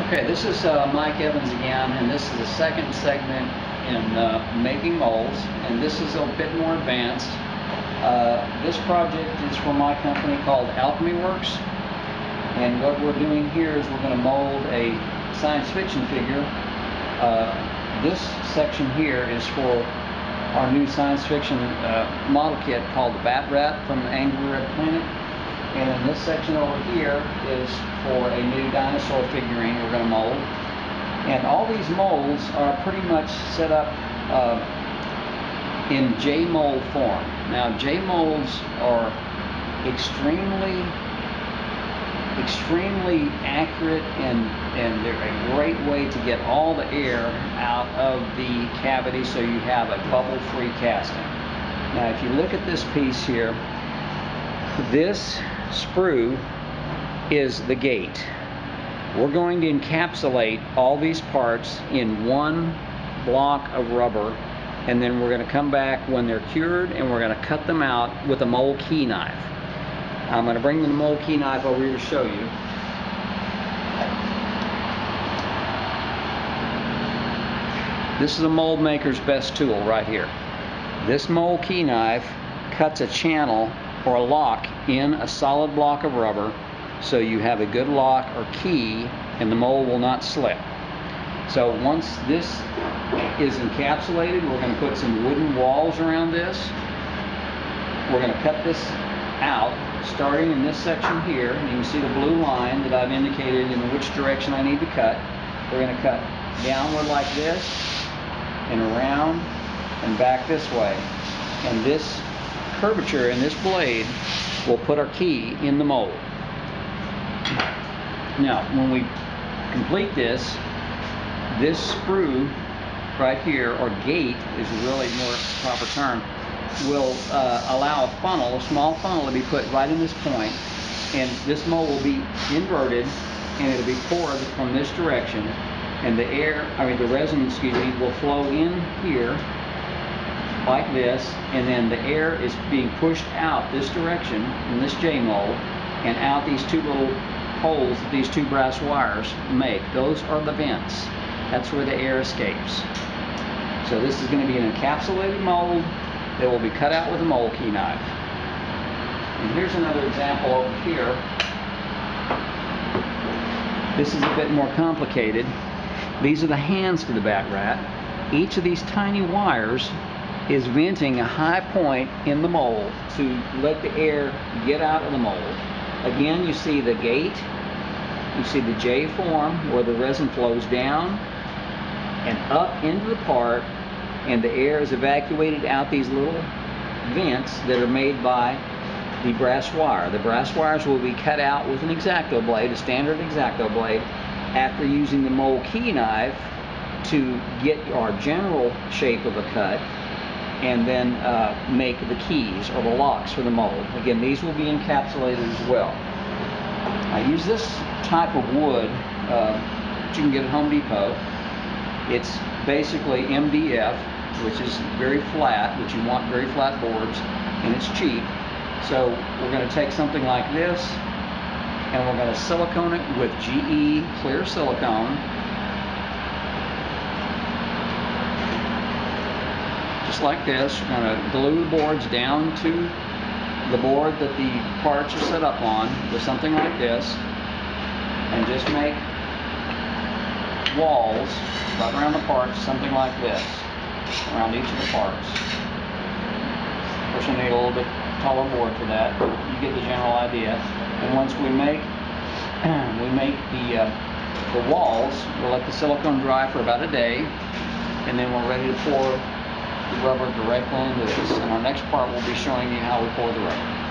Okay, this is Mike Evans again, and this is the second segment in making molds, and this is a bit more advanced. This project is from my company called Alchemy Works, and what we're doing here is we're going to mold a science fiction figure. This section here is for our new science fiction model kit called the Bat Rat from Angry Red Planet. And then this section over here is for a new dinosaur figurine we're going to mold. And all these molds are pretty much set up in J-mold form. Now, J-molds are extremely accurate, and they're a great way to get all the air out of the cavity so you have a bubble-free casting. Now, if you look at this piece here, this sprue is the gate. We're going to encapsulate all these parts in one block of rubber, and then we're going to come back when they're cured and we're going to cut them out with a mold key knife. I'm going to bring the mold key knife over here to show you. This is a mold maker's best tool right here. This mold key knife cuts a channel or a lock in a solid block of rubber, so you have a good lock or key and the mold will not slip. So once this is encapsulated, we're going to put some wooden walls around this. We're going to cut this out starting in this section here, and you can see the blue line that I've indicated in which direction I need to cut. We're going to cut downward like this and around and back this way, and this curvature in this blade will put our key in the mold. Now, when we complete this sprue right here, or gate is really more proper term, will allow a funnel, a small funnel, to be put right in this point, and this mold will be inverted and it'll be poured from this direction, and the resin, will flow in here like this, and then the air is being pushed out this direction in this J mold and out these two little holes that these two brass wires make. Those are the vents. That's where the air escapes. So this is going to be an encapsulated mold that will be cut out with a mold key knife. And here's another example over here. This is a bit more complicated. These are the hands to the Bat Rat. Each of these tiny wires is venting a high point in the mold to let the air get out of the mold. Again, you see the gate, you see the J form where the resin flows down and up into the part, and the air is evacuated out these little vents that are made by the brass wire. The brass wires will be cut out with an X-Acto blade, a standard X-Acto blade, after using the mold key knife to get our general shape of a cut, and then make the keys or the locks for the mold. Again, these will be encapsulated as well. I use this type of wood that you can get at Home Depot. It's basically MDF, which is very flat, but you want very flat boards, and it's cheap. So we're going to take something like this, and we're going to silicone it with GE clear silicone. Just like this. We're going to glue the boards down to the board that the parts are set up on with something like this, and just make walls right around the parts, something like this, around each of the parts. Of course, you'll need a little bit taller board for that, but you get the general idea. And once we make the walls, we'll let the silicone dry for about a day, and then we're ready to pour the rubber directly into this. And our next part will be showing you how we pour the rubber.